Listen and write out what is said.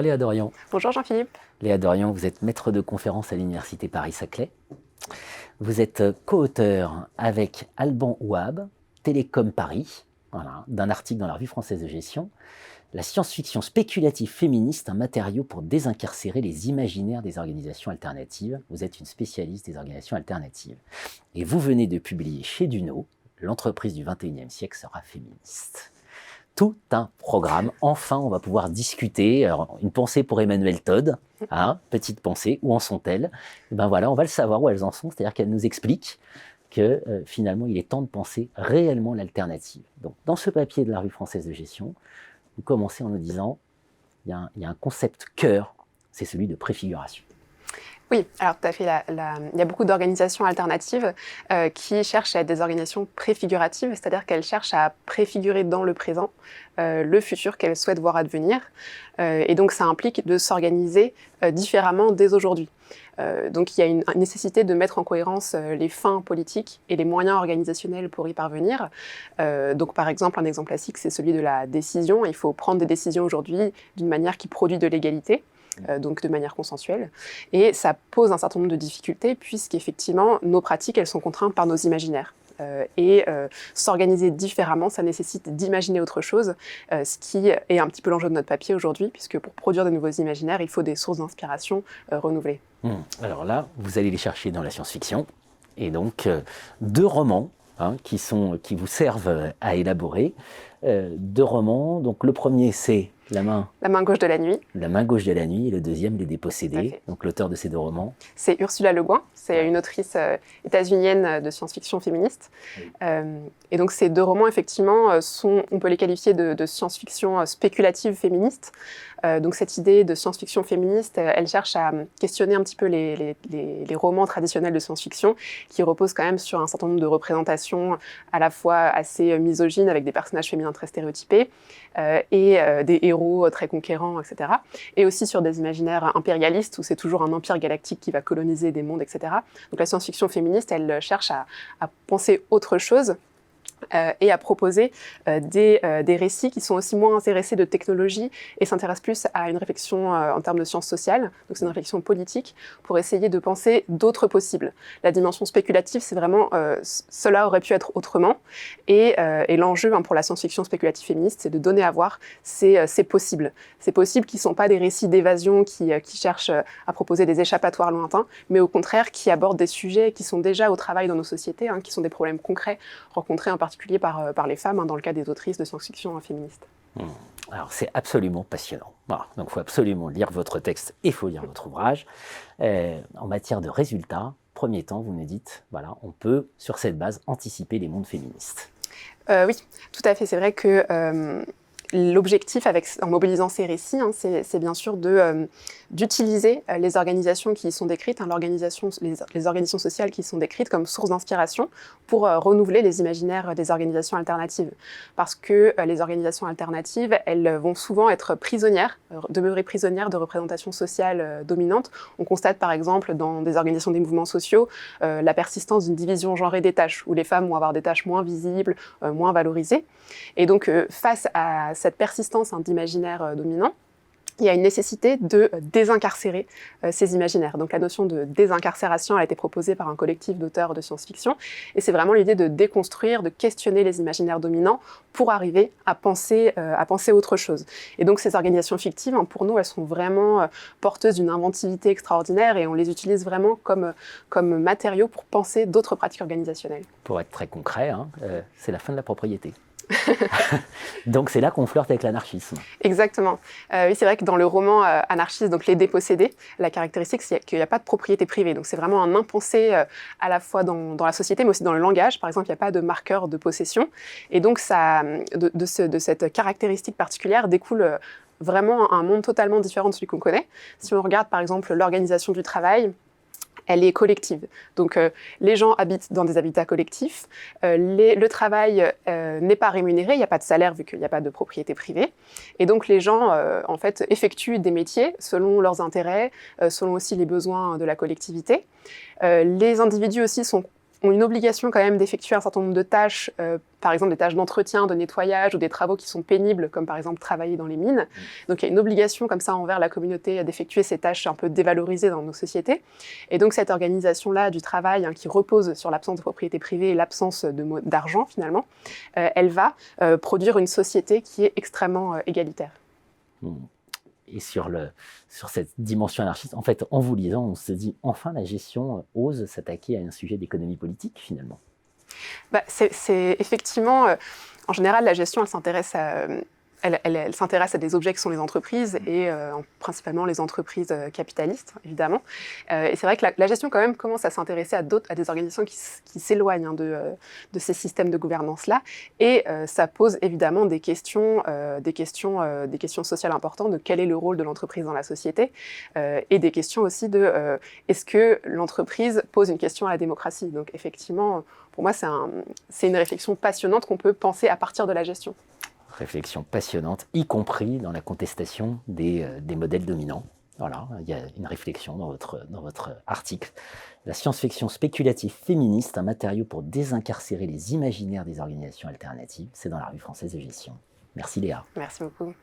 Léa Dorion. Bonjour Jean-Philippe. Léa Dorion, vous êtes maître de conférence à l'Université Paris-Saclay. Vous êtes co-auteur avec Alban Ouab, Télécom Paris, d'un article dans la Revue française de gestion, La science-fiction spéculative féministe, un matériau pour désincarcérer les imaginaires des organisations alternatives. Vous êtes une spécialiste des organisations alternatives. Et vous venez de publier chez Duno, L'entreprise du 21e siècle sera féministe. Tout un programme. Enfin, on va pouvoir discuter. Alors, une pensée pour Emmanuel Todd, petite pensée, où en sont-elles? Et ben voilà, on va le savoir où elles en sont, c'est-à-dire qu'elles nous expliquent que finalement, il est temps de penser réellement l'alternative. Donc, dans ce papier de la Revue française de gestion, vous commencez en nous disant, il y a un concept cœur, c'est celui de préfiguration. Oui, alors tout à fait. Il y a beaucoup d'organisations alternatives qui cherchent à être des organisations préfiguratives, c'est-à-dire qu'elles cherchent à préfigurer dans le présent le futur qu'elles souhaitent voir advenir. Et donc ça implique de s'organiser différemment dès aujourd'hui. Donc il y a une nécessité de mettre en cohérence les fins politiques et les moyens organisationnels pour y parvenir. Donc par exemple, un exemple classique, c'est celui de la décision. Il faut prendre des décisions aujourd'hui d'une manière qui produit de l'égalité. Donc de manière consensuelle. Et ça pose un certain nombre de difficultés puisqu'effectivement, nos pratiques, elles sont contraintes par nos imaginaires. S'organiser différemment, ça nécessite d'imaginer autre chose, ce qui est un petit peu l'enjeu de notre papier aujourd'hui, puisque pour produire de nouveaux imaginaires, il faut des sources d'inspiration renouvelées. Alors là, vous allez les chercher dans la science-fiction, et donc 2 romans qui vous servent à élaborer. 2 romans, donc le premier c'est La main gauche de la nuit. La main gauche de la nuit, et le deuxième, Les Dépossédés. Donc l'auteur de ces 2 romans. C'est Ursula Le Guin, c'est une autrice états-unienne de science-fiction féministe. Oui. Et donc ces 2 romans, effectivement, on peut les qualifier de science-fiction spéculative féministe. Donc cette idée de science-fiction féministe, elle cherche à questionner un petit peu les romans traditionnels de science-fiction qui reposent quand même sur un certain nombre de représentations à la fois assez misogynes avec des personnages féminins très stéréotypés et des héros très conquérants, etc. Et aussi sur des imaginaires impérialistes où c'est toujours un empire galactique qui va coloniser des mondes, etc. Donc la science-fiction féministe, elle cherche à penser autre chose. Et à proposer des récits qui sont aussi moins intéressés de technologie et s'intéressent plus à une réflexion en termes de sciences sociales, donc c'est une réflexion politique, pour essayer de penser d'autres possibles. La dimension spéculative, c'est vraiment cela aurait pu être autrement, et l'enjeu pour la science-fiction spéculative féministe, c'est de donner à voir ces possibles qui ne sont pas des récits d'évasion qui cherchent à proposer des échappatoires lointains, mais au contraire qui abordent des sujets qui sont déjà au travail dans nos sociétés, qui sont des problèmes concrets rencontrés en particulier par les femmes, dans le cas des autrices de science-fiction féministes. Alors c'est absolument passionnant. Voilà. Donc il faut absolument lire votre texte et il faut lire votre ouvrage. En matière de résultats, premier temps, vous nous dites, voilà, on peut, sur cette base, anticiper les mondes féministes. Oui, tout à fait. C'est vrai que l'objectif en mobilisant ces récits, c'est bien sûr d'utiliser les organisations qui y sont décrites, les organisations sociales qui y sont décrites comme source d'inspiration pour renouveler les imaginaires des organisations alternatives. Parce que les organisations alternatives, elles vont souvent être demeurer prisonnières de représentations sociales dominantes. On constate par exemple dans des organisations des mouvements sociaux la persistance d'une division genrée des tâches, où les femmes vont avoir des tâches moins visibles, moins valorisées. Et donc face à cette persistance d'imaginaires dominants, il y a une nécessité de désincarcérer ces imaginaires. Donc la notion de désincarcération a été proposée par un collectif d'auteurs de science-fiction, et c'est vraiment l'idée de déconstruire, de questionner les imaginaires dominants pour arriver à penser autre chose. Et donc ces organisations fictives, pour nous, elles sont vraiment porteuses d'une inventivité extraordinaire, et on les utilise vraiment comme matériaux pour penser d'autres pratiques organisationnelles. Pour être très concret, c'est la fin de la propriété. Donc c'est là qu'on flirte avec l'anarchisme. Exactement. Oui, c'est vrai que dans le roman anarchiste, donc Les Dépossédés, la caractéristique, c'est qu'il n'y a pas de propriété privée. Donc c'est vraiment un impensé à la fois dans la société, mais aussi dans le langage. Par exemple, il n'y a pas de marqueur de possession. Et donc de cette caractéristique particulière découle vraiment un monde totalement différent de celui qu'on connaît. Si on regarde par exemple l'organisation du travail, elle est collective. Donc les gens habitent dans des habitats collectifs, le travail n'est pas rémunéré, il n'y a pas de salaire vu qu'il n'y a pas de propriété privée. Et donc les gens en fait effectuent des métiers selon leurs intérêts, selon aussi les besoins de la collectivité. Les individus aussi sont ont une obligation quand même d'effectuer un certain nombre de tâches, par exemple des tâches d'entretien, de nettoyage ou des travaux qui sont pénibles, comme par exemple travailler dans les mines. Donc il y a une obligation comme ça envers la communauté d'effectuer ces tâches un peu dévalorisées dans nos sociétés. Et donc cette organisation-là du travail, qui repose sur l'absence de propriété privée et l'absence d'argent finalement, elle va produire une société qui est extrêmement égalitaire. Et sur cette dimension anarchiste, en fait, en vous lisant, on se dit enfin la gestion ose s'attaquer à un sujet d'économie politique finalement. C'est effectivement, en général, la gestion, elle s'intéresse à des objets qui sont les entreprises et principalement les entreprises capitalistes, évidemment. Et c'est vrai que la gestion, quand même, commence à s'intéresser à des organisations qui s'éloignent de ces systèmes de gouvernance-là. Et ça pose évidemment des questions sociales importantes de quel est le rôle de l'entreprise dans la société et des questions aussi de est-ce que l'entreprise pose une question à la démocratie. Donc effectivement, pour moi, c'est une réflexion passionnante qu'on peut penser à partir de la gestion. Réflexion passionnante, y compris dans la contestation des modèles dominants. Voilà, il y a une réflexion dans votre article. La science-fiction spéculative féministe, un matériau pour désincarcérer les imaginaires des organisations alternatives. C'est dans la Revue française de gestion. Merci Léa. Merci beaucoup.